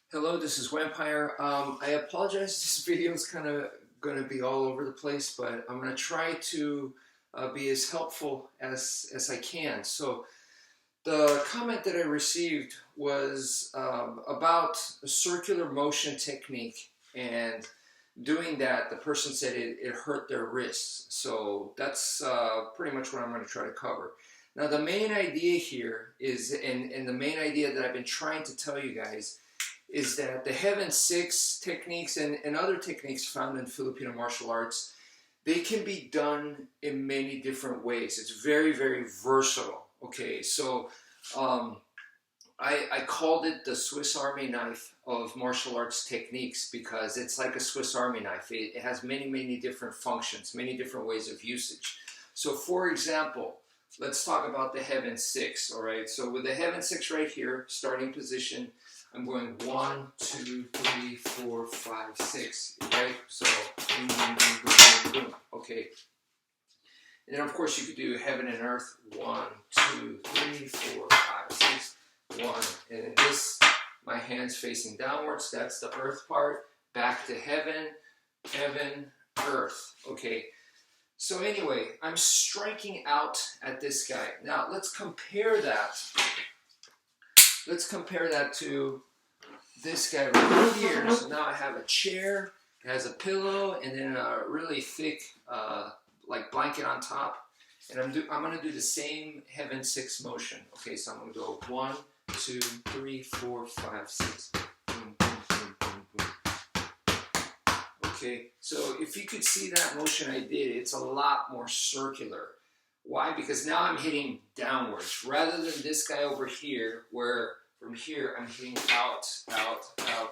Hello, this is wmpyr. I apologize, this video is kind of going to be all over the place, but I'm going to try to be as helpful as I can. So the comment that I received was about a circular motion technique, and doing that, the person said it hurt their wrists. So that's pretty much what I'm going to try to cover. Now the main idea here is, and the main idea that I've been trying to tell you guys, is that the Heaven Six techniques and other techniques found in Filipino martial arts, they can be done in many different ways. It's very, very versatile. Okay, so I called it the Swiss Army knife of martial arts techniques because it's like a Swiss Army knife. It has many, many different functions, many different ways of usage. So for example, let's talk about the Heaven Six, all right? So with the Heaven Six right here, starting position, I'm going 1, 2, 3, 4, 5, 6, right? So, boom, boom, boom, boom, boom, boom. Okay. And then, of course, you could do heaven and earth. 1, 2, 3, 4, 5, 6, 1. And then this, my hands facing downwards. That's the earth part. Back to heaven, heaven, earth. Okay. So anyway, I'm striking out at this guy. Now, let's compare that. Let's compare that to this guy right here. So now I have a chair, it has a pillow, and then a really thick like blanket on top. And I'm going to do the same Heaven Six motion. Okay, so I'm going to go 1, 2, 3, 4, 5, 6. Boom, boom, boom, boom, boom. Okay, so if you could see that motion I did, it's a lot more circular. Why? Because now I'm hitting downwards rather than this guy over here where from here I'm hitting out, out, out.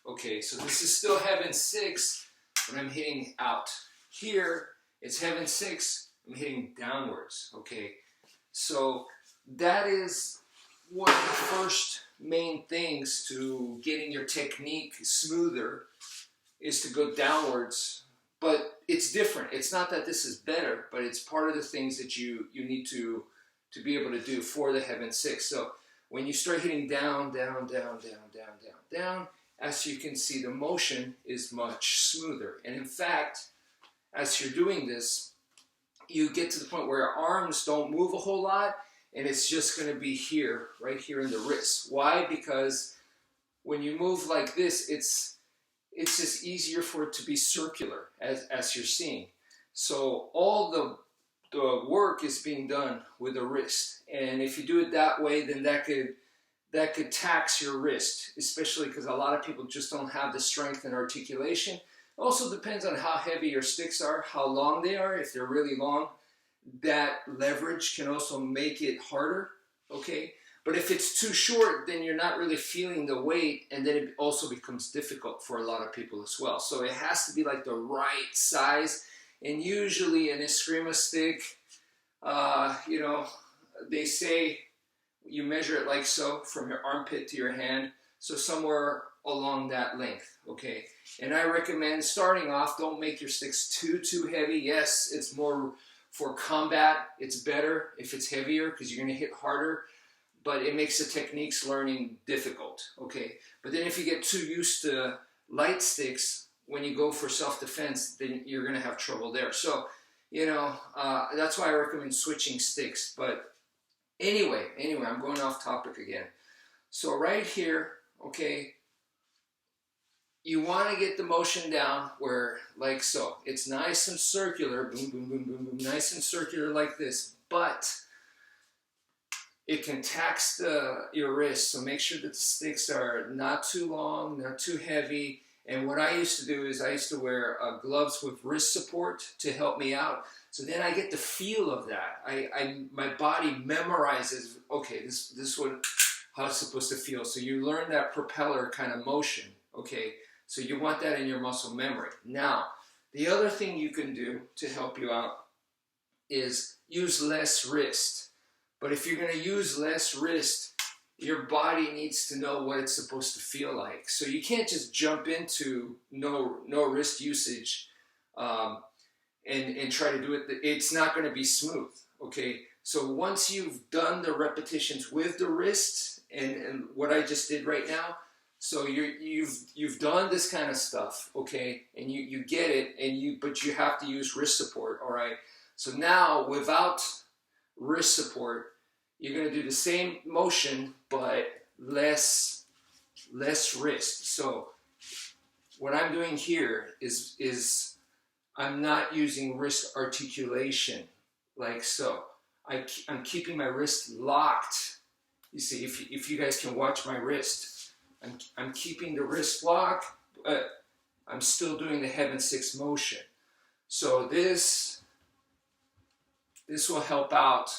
Okay, so this is still Heaven Six, but I'm hitting out. Here, it's Heaven Six, I'm hitting downwards. Okay, so that is one of the first main things to getting your technique smoother is to go downwards. But it's different. It's not that this is better, but it's part of the things that you need to be able to do for the Heaven Six. So when you start hitting down, down, down, down, down, down, down, as you can see, the motion is much smoother. And in fact, as you're doing this, you get to the point where your arms don't move a whole lot, and it's just going to be here, right here in the wrist. Why? Because when you move like this, it's just easier for it to be circular, as you're seeing. So all the work is being done with the wrist, and if you do it that way, then that could tax your wrist, especially because a lot of people just don't have the strength and articulation. It also depends on how heavy your sticks are, how long they are. If they're really long, that leverage can also make it harder. Okay. But if it's too short, then you're not really feeling the weight, and then it also becomes difficult for a lot of people as well. So it has to be like the right size, and usually an Eskrima stick, you know, they say you measure it like so, from your armpit to your hand, so somewhere along that length, okay? And I recommend starting off, don't make your sticks too heavy. Yes, it's more for combat, it's better if it's heavier because you're going to hit harder, but it makes the techniques learning difficult, okay? But then if you get too used to light sticks, when you go for self-defense, then you're going to have trouble there. So, you know, that's why I recommend switching sticks. But anyway, I'm going off topic again. So right here, okay, you want to get the motion down where, like so. It's nice and circular, boom, boom, boom, boom, boom, nice and circular like this, but it can tax your wrist, so make sure that the sticks are not too long, not too heavy. And what I used to do is I used to wear gloves with wrist support to help me out. So then I get the feel of that. My body memorizes, okay, this is how it's supposed to feel. So you learn that propeller kind of motion, okay? So you want that in your muscle memory. Now, the other thing you can do to help you out is use less wrist. But if you're going to use less wrist, your body needs to know what it's supposed to feel like. So you can't just jump into no wrist usage and try to do it. It's not going to be smooth, okay? So once you've done the repetitions with the wrist and what I just did right now, So you've done this kind of stuff, okay, and you get it, but you have to use wrist support, all right. So now without wrist support, you're going to do the same motion but less wrist. So what I'm doing here is I'm not using wrist articulation like so. I'm keeping my wrist locked. You see, if you guys can watch my wrist, I'm keeping the wrist locked, but I'm still doing the heaven six motion. So this will help out.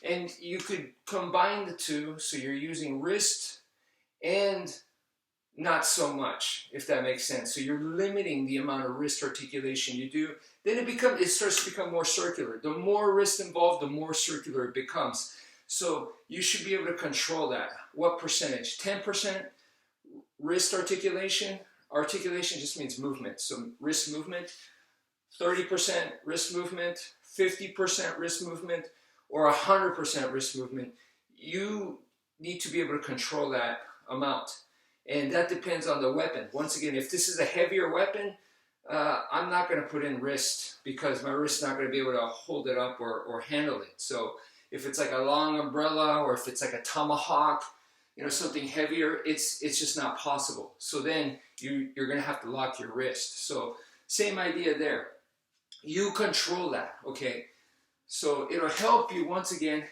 And you could combine the two, so you're using wrist and not so much, if that makes sense. So you're limiting the amount of wrist articulation you do. Then it starts to become more circular. The more wrist involved, the more circular it becomes. So you should be able to control that. What percentage? 10% wrist articulation. Articulation just means movement. So wrist movement. 30% wrist movement. 50% wrist movement. Or 100% wrist movement. You need to be able to control that amount. And that depends on the weapon. Once again, if this is a heavier weapon, I'm not going to put in wrist because my wrist's not going to be able to hold it up or handle it. So if it's like a long umbrella or if it's like a tomahawk, you know, something heavier, it's just not possible. So then you're going to have to lock your wrist. So same idea there. You control that, okay? So it'll help you, once again,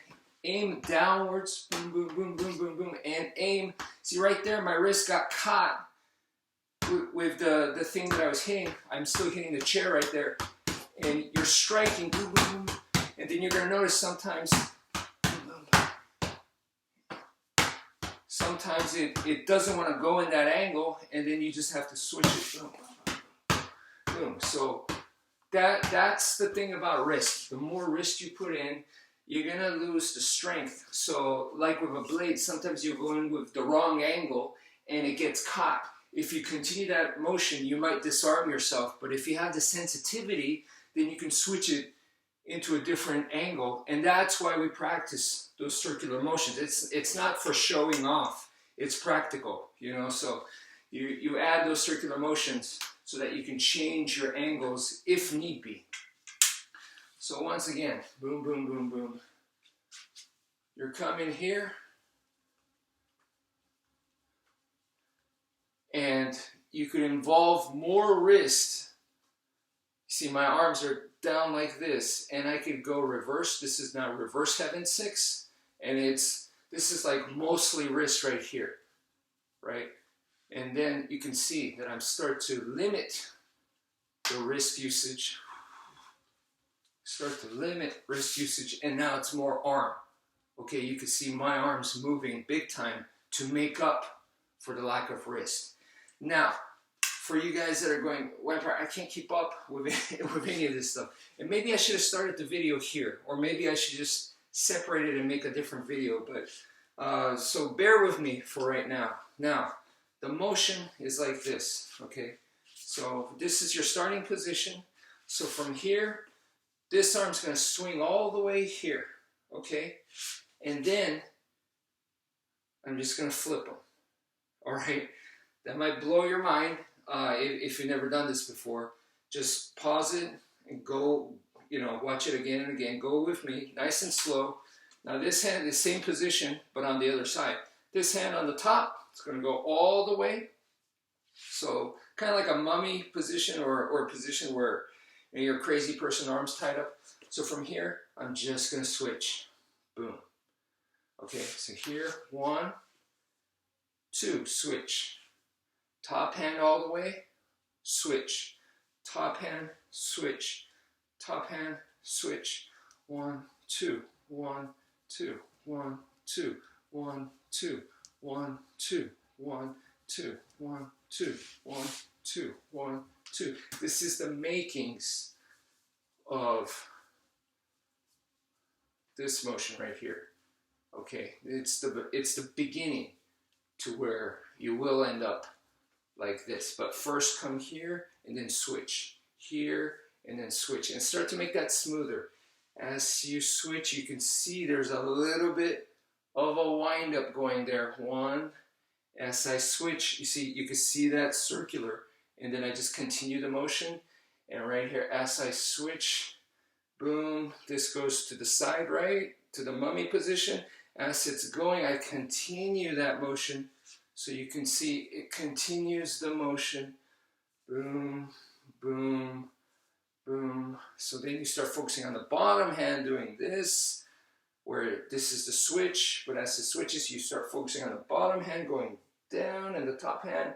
aim downwards, boom, boom, boom, boom, boom, boom, and aim. See right there, my wrist got caught with the thing that I was hitting. I'm still hitting the chair right there. And you're striking, boom, boom, boom. And then you're going to notice sometimes it doesn't want to go in that angle, and then you just have to switch it. Boom, boom. So that's the thing about wrist. The more wrist you put in, you're going to lose the strength. So like with a blade, sometimes you're going with the wrong angle and it gets caught. If you continue that motion, you might disarm yourself. But if you have the sensitivity, then you can switch it into a different angle. And that's why we practice those circular motions. It's not for showing off. It's practical, you know. So you add those circular motions so that you can change your angles if need be. So once again, boom, boom, boom, boom. You're coming here. And you could involve more wrist. See, my arms are down like this, and I could go reverse. This is now reverse heaven six, and this is like mostly wrist right here, right? And then you can see that I'm start to limit the wrist usage. Start to limit wrist usage, and now it's more arm. Okay, you can see my arms moving big time to make up for the lack of wrist. Now, for you guys that are going, wmpyr, I can't keep up with any of this stuff. And maybe I should have started the video here, or maybe I should just separate it and make a different video. But so bear with me for right now. Now, the motion is like this, okay? So this is your starting position. So from here, this arm's going to swing all the way here, okay? And then I'm just going to flip them, all right? That might blow your mind if you've never done this before. Just pause it and go, you know, watch it again and again. Go with me, nice and slow. Now this hand is same position, but on the other side. This hand on the top, it's going to go all the way. So kind of like a mummy position or a position where you're a crazy person, arms tied up. So from here, I'm just going to switch. Boom. Okay, so here, 1, 2, switch. Top hand all the way, switch. Top hand, switch. Top hand, switch. 1, 2, 1, 2, 1, 2, 1, 2, 1, 2, 1, 2, 1, 2, 1, 2, 1, 2. This is the makings of this motion right here. Okay, it's the beginning to where you will end up like this. But first come here and then switch. Here and then switch. And start to make that smoother. As you switch, you can see there's a little bit of a wind up going there. 1 As I switch, you can see that circular, and then I just continue the motion. And right here, as I switch, boom, this goes to the side, right, to the mummy position. As it's going, I continue that motion. So you can see it continues the motion. Boom, boom, boom. So then you start focusing on the bottom hand doing this, where this is the switch, but as it switches, you start focusing on the bottom hand going down and the top hand.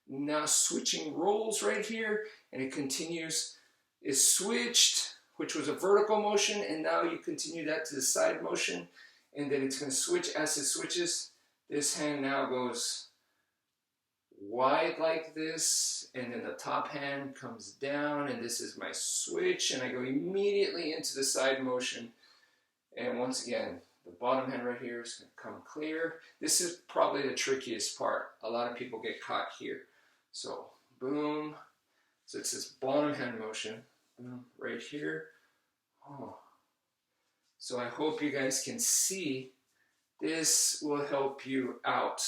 Now switching roles right here, and it continues. It's switched, which was a vertical motion, and now you continue that to the side motion, and then it's going to switch. As it switches, this hand now goes wide like this, and then the top hand comes down, and this is my switch, and I go immediately into the side motion. And once again, the bottom hand right here is going to come clear. This is probably the trickiest part. A lot of people get caught here. So boom. So it's this bottom hand motion, boom, right here. Oh. So I hope you guys can see. This will help you out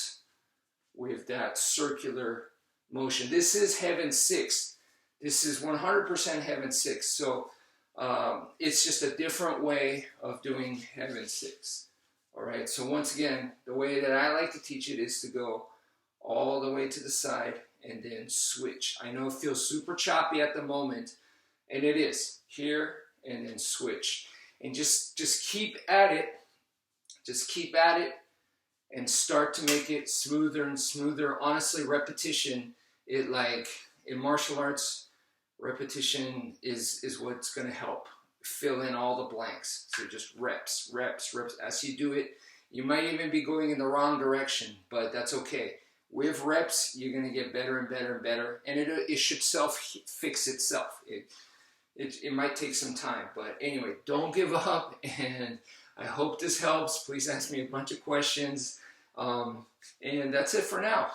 with that circular motion. This is Heaven 6. This is 100% Heaven 6. So it's just a different way of doing Heaven 6. All right, so once again, the way that I like to teach it is to go all the way to the side and then switch. I know it feels super choppy at the moment, and it is. Here and then switch. And just keep at it. Just keep at it and start to make it smoother and smoother. Honestly, repetition, in martial arts, repetition is what's going to help fill in all the blanks. So just reps, reps, reps. As you do it, you might even be going in the wrong direction, but that's okay. With reps, you're going to get better and better and better, and it should self-fix itself. It might take some time, but anyway, don't give up, and I hope this helps. Please ask me a bunch of questions, and that's it for now.